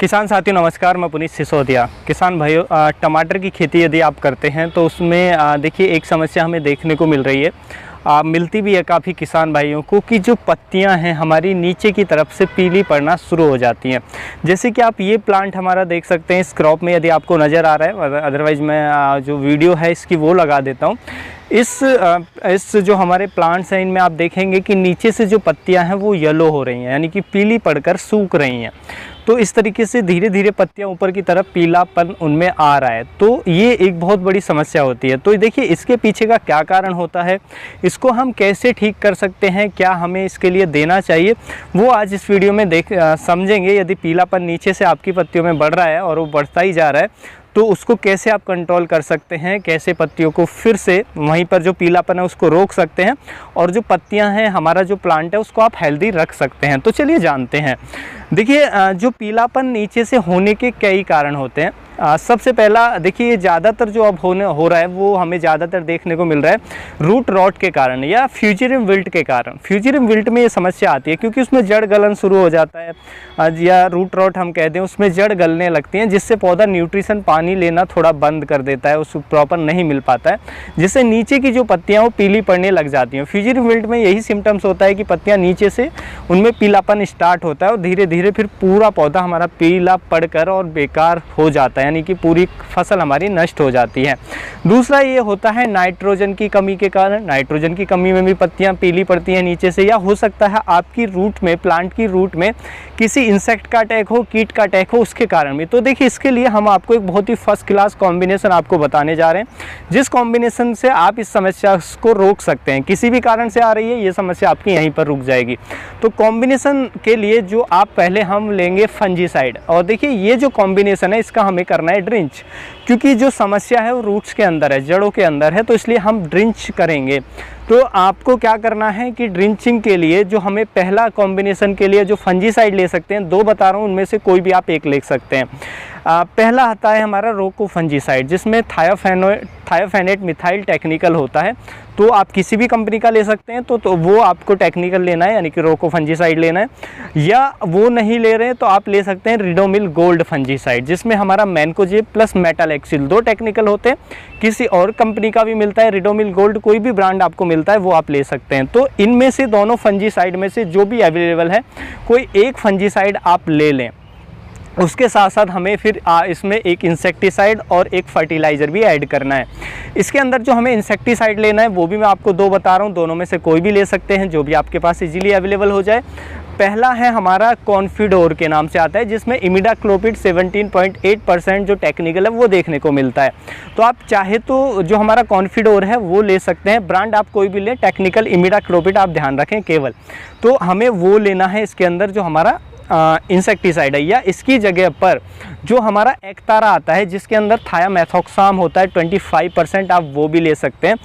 किसान साथियों नमस्कार, मैं पुनीत सिसोदिया। किसान भाइयों, टमाटर की खेती यदि आप करते हैं तो उसमें देखिए एक समस्या हमें देखने को मिल रही है, मिलती भी है काफ़ी किसान भाइयों को, कि जो पत्तियां हैं हमारी नीचे की तरफ से पीली पड़ना शुरू हो जाती हैं। जैसे कि आप ये प्लांट हमारा देख सकते हैं इस क्रॉप में, यदि आपको नज़र आ रहा है, अदरवाइज़ मैं जो वीडियो है इसकी वो लगा देता हूँ। इस जो हमारे प्लांट्स हैं इनमें आप देखेंगे कि नीचे से जो पत्तियां हैं वो येलो हो रही हैं, यानी कि पीली पड़कर सूख रही हैं। तो इस तरीके से धीरे धीरे पत्तियां ऊपर की तरफ पीलापन उनमें आ रहा है, तो ये एक बहुत बड़ी समस्या होती है। तो देखिए इसके पीछे का क्या कारण होता है, इसको हम कैसे ठीक कर सकते हैं, क्या हमें इसके लिए देना चाहिए, वो आज इस वीडियो में समझेंगे। यदि पीलापन नीचे से आपकी पत्तियों में बढ़ रहा है और वो बढ़ता ही जा रहा है तो उसको कैसे आप कंट्रोल कर सकते हैं, कैसे पत्तियों को फिर से वहीं पर जो पीलापन है उसको रोक सकते हैं और जो पत्तियां हैं, हमारा जो प्लांट है उसको आप हेल्दी रख सकते हैं। तो चलिए जानते हैं। देखिए जो पीलापन नीचे से होने के कई कारण होते हैं। सबसे पहला देखिए, ये ज़्यादातर जो अब हो रहा है वो हमें ज़्यादातर देखने को मिल रहा है रूट रॉट के कारण या फ्यूजेरियम विल्ट के कारण। फ्यूजेरियम विल्ट में ये समस्या आती है क्योंकि उसमें जड़ गलन शुरू हो जाता है, या रूट रॉट हम कहते हैं, उसमें जड़ गलने लगती हैं, जिससे पौधा न्यूट्रिशन पानी लेना थोड़ा बंद कर देता है, उसको प्रॉपर नहीं मिल पाता है, जिससे नीचे की जो पत्तियाँ वो पीली पड़ने लग जाती हैं। फ्यूजेरियम विल्ट में यही सिम्टम्स होता है कि पत्तियाँ नीचे से उनमें पीलापन स्टार्ट होता है और धीरे धीरे फिर पूरा पौधा हमारा पीला पड़कर और बेकार हो जाता है, यानी कि पूरी फसल हमारी नष्ट हो जाती है। दूसरा ये होता है नाइट्रोजन की कमी के कारण। नाइट्रोजन की कमी में भी पत्तियां पीली पड़ती हैं नीचे से, या हो सकता है आपकी रूट में, प्लांट की रूट में किसी इंसेक्ट का अटैक हो, कीट का अटैक हो, उसके कारण भी। तो देखिए इसके लिए हम आपको एक बहुत ही फर्स्ट क्लास कॉम्बिनेशन आपको बताने जा रहे हैं, जिस कॉम्बिनेशन से आप इस समस्या को रोक सकते हैं। किसी भी कारण से आ रही है ये समस्या आपकी यहीं पर रुक जाएगी। तो कॉम्बिनेशन के लिए जो आप पहले हम लेंगे फंजीसाइड, और देखिए ये जो कॉम्बिनेशन है इसका हमें करना है ड्रिंच, क्योंकि जो समस्या है वो रूट्स के अंदर है, जड़ों के अंदर है, तो इसलिए हम ड्रिंच करेंगे। तो आपको क्या करना है कि ड्रिंचिंग के लिए जो हमें पहला कॉम्बिनेशन के लिए जो फंजीसाइड ले सकते हैं, दो बता रहा हूँ, उनमें से कोई भी आप एक ले सकते हैं। पहला आता है हमारा रोको फंजीसाइड, जिसमें थायोफेनेट मिथाइल टेक्निकल होता है। तो आप किसी भी कंपनी का ले सकते हैं, तो वो आपको टेक्निकल लेना है, यानी कि रोको फंजीसाइड लेना है। या वो नहीं ले रहे हैं तो आप ले सकते हैं रिडोमिल गोल्ड फंजीसाइड, जिसमें हमारा मैनकोजेब प्लस मेटालेक्सिल दो टेक्निकल होते हैं। किसी और कंपनी का भी मिलता है रिडोमिल गोल्ड, कोई भी ब्रांड आपको मिलता है वो आप ले सकते हैं। तो इनमें से दोनों फंजीसाइड में से जो भी अवेलेबल है, कोई एक फंजीसाइड आप ले लें। उसके साथ साथ हमें फिर इसमें एक इंसेक्टिसाइड और एक फर्टिलाइज़र भी ऐड करना है। इसके अंदर जो हमें इंसेक्टिसाइड लेना है वो भी मैं आपको दो बता रहा हूँ, दोनों में से कोई भी ले सकते हैं, जो भी आपके पास इजीली अवेलेबल हो जाए। पहला है हमारा कॉन्फिडोर के नाम से आता है, जिसमें इमिडाक्लोपिड 17.8% जो टेक्निकल है वो देखने को मिलता है। तो आप चाहे तो जो हमारा कॉन्फिडोर है वो ले सकते हैं, ब्रांड आप कोई भी लें, टेक्निकल इमिडाक्लोपिड आप ध्यान रखें केवल। तो हमें वो लेना है इसके अंदर जो हमारा इंसेक्टिसाइड है। या इसकी जगह पर जो हमारा एक्तारा आता है जिसके अंदर थायामेथोक्साम होता है 25%, आप वो भी ले सकते हैं।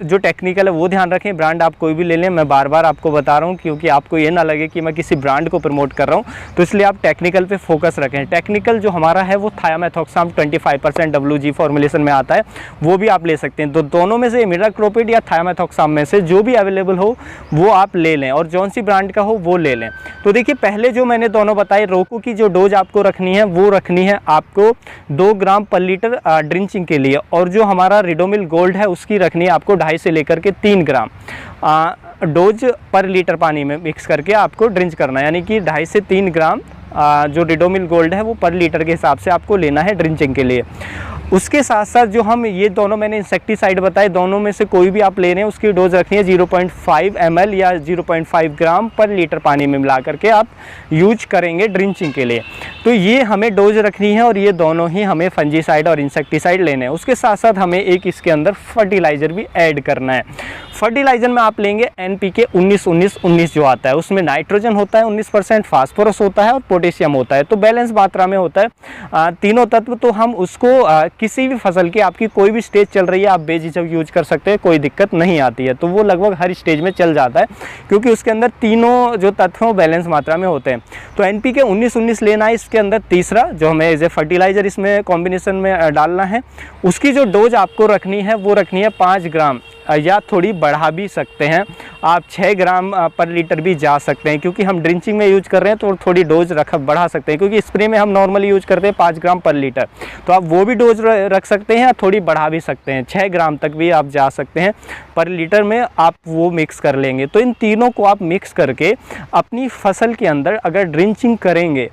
जो टेक्निकल है वो ध्यान रखें, ब्रांड आप कोई भी ले लें। मैं बार बार आपको बता रहा हूँ क्योंकि आपको ये ना लगे कि मैं किसी ब्रांड को प्रमोट कर रहा हूँ, तो इसलिए आप टेक्निकल पे फोकस रखें। टेक्निकल जो हमारा है वो थायामेथोक्साम 25% WG फॉर्मुलेशन में आता है, वो भी आप ले सकते हैं। तो दोनों में से इमिडाक्लोपिड या थायामेथोक्साम में से जो भी अवेलेबल हो वो आप ले लें, और जौन सी ब्रांड का हो वो ले लें। तो देखिए पहले जो मैंने दोनों बताए, रोको की जो डोज आपको रखनी है वो रखनी है आपको 2 ग्राम पर लीटर ड्रिंचिंग के लिए, और जो हमारा रिडोमिल गोल्ड है उसकी रखनी है आपको 2.5 से लेकर के 3 ग्राम डोज पर लीटर पानी में मिक्स करके आपको ड्रिंच करना है, यानी कि 2.5 से 3 ग्राम जो रिडोमिल गोल्ड है वो पर लीटर के हिसाब से आपको लेना है ड्रिंचिंग के लिए। उसके साथ साथ जो हम ये दोनों मैंने इंसेक्टिसाइड बताए, दोनों में से कोई भी आप ले रहे हैं उसकी डोज रखनी है 0.5 ml या 0.5 ग्राम पर लीटर पानी में मिला करके आप यूज करेंगे ड्रिंचिंग के लिए। तो ये हमें डोज रखनी है और ये दोनों ही हमें फंजीसाइड और इंसेक्टिसाइड लेने हैं। उसके साथ साथ हमें एक इसके अंदर फर्टिलाइज़र भी ऐड करना है। फर्टिलाइज़र में आप लेंगे NPK 19-19-19 जो आता है, उसमें नाइट्रोजन होता है 19%, फास्फोरस होता है और पोटेशियम होता है, तो बैलेंस मात्रा में होता है तीनों तत्व। तो हम उसको किसी भी फसल की आपकी कोई भी स्टेज चल रही है आप बेझिझक यूज कर सकते हैं, कोई दिक्कत नहीं आती है। तो वो लगभग हर स्टेज में चल जाता है क्योंकि उसके अंदर तीनों जो तत्व हैं बैलेंस मात्रा में होते हैं। तो NPK 19-19 लेना है इसके अंदर। तीसरा जो हमें एज ए फर्टिलाइज़र इसमें कॉम्बिनेशन में डालना है, उसकी जो डोज आपको रखनी है वो रखनी है 5 ग्राम या थोड़ी बढ़ा भी सकते हैं। आप 6 ग्राम पर लीटर भी जा सकते हैं, क्योंकि हम ड्रिंचिंग में यूज कर रहे हैं तो थोड़ी डोज बढ़ा सकते हैं, क्योंकि स्प्रे में हम नॉर्मली यूज करते हैं 5 ग्राम पर लीटर। तो आप वो भी डोज रख सकते हैं या थोड़ी बढ़ा भी सकते हैं, 6 ग्राम तक भी आप जा सकते हैं पर लीटर में, आप वो मिक्स कर लेंगे। तो इन तीनों को आप मिक्स करके अपनी फसल के अंदर अगर ड्रिंचिंग करेंगे,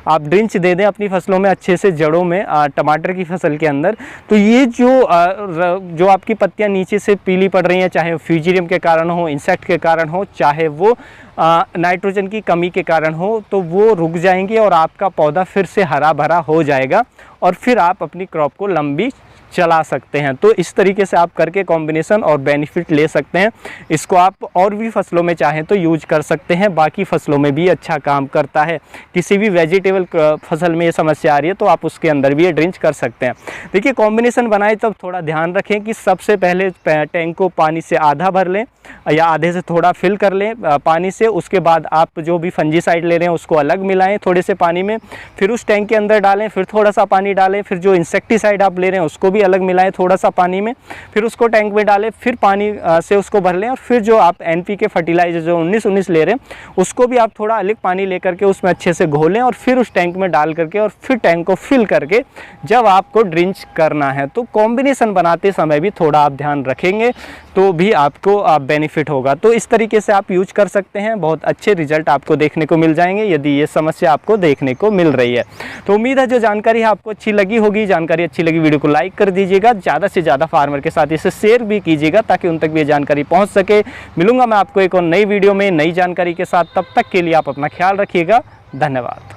आप ड्रिंच दे दें अपनी फसलों में अच्छे से, जड़ों में, टमाटर की फसल के अंदर, तो ये जो आपकी पत्तियां नीचे से पीली पड़ रही हैं, चाहे फ्यूजेरियम के कारण हो, इंसेक्ट के कारण हो, चाहे वो नाइट्रोजन की कमी के कारण हो, तो वो रुक जाएंगे और आपका पौधा फिर से हरा भरा हो जाएगा और फिर आप अपनी क्रॉप को लंबी चला सकते हैं। तो इस तरीके से आप करके कॉम्बिनेशन और बेनिफिट ले सकते हैं। इसको आप और भी फसलों में चाहें तो यूज कर सकते हैं, बाकी फसलों में भी अच्छा काम करता है। किसी भी वेजिटेबल फसल में ये समस्या आ रही है तो आप उसके अंदर भी ये ड्रिंच कर सकते हैं। देखिए, कॉम्बिनेशन बनाए तब थोड़ा ध्यान रखें कि सबसे पहले टैंक को पानी से आधा भर लें या आधे से थोड़ा फिल कर लें पानी से। उसके बाद आप जो भी फंजीसाइड ले रहे हैं उसको अलग मिलाएं थोड़े से पानी में, फिर उस टैंक के अंदर डालें, फिर थोड़ा सा पानी डालें, फिर जो इंसेक्टिसाइड आप ले रहे हैं उसको भी अलग मिलाएं थोड़ा सा पानी में, फिर उसको टैंक में डालें, फिर पानी से उसको भर लें और फिर जो आप NPK फर्टिलाइजर जो 19-19 ले रहे हैं उसको भी आप थोड़ा अलग पानी लेकर के उसमें अच्छे से घोलें और फिर उस टैंक में डाल करके और फिर टैंक को फिल करके जब आपको ड्रिंच करना है, तो कॉम्बिनेशन बनाते समय भी थोड़ा आप ध्यान रखेंगे तो भी आपको बेनिफिट होगा। तो इस तरीके से आप यूज कर सकते हैं, बहुत अच्छे रिजल्ट आपको देखने को मिल जाएंगे यदि ये समस्या आपको देखने को मिल रही है। तो उम्मीद है जो जानकारी है आपको अच्छी लगी होगी। जानकारी अच्छी लगी वीडियो को लाइक कर दीजिएगा, ज़्यादा से ज़्यादा फार्मर के साथ इसे शेयर भी कीजिएगा ताकि उन तक भी ये जानकारी पहुँच सके। मिलूंगा मैं आपको एक और नई वीडियो में नई जानकारी के साथ, तब तक के लिए आप अपना ख्याल रखिएगा। धन्यवाद।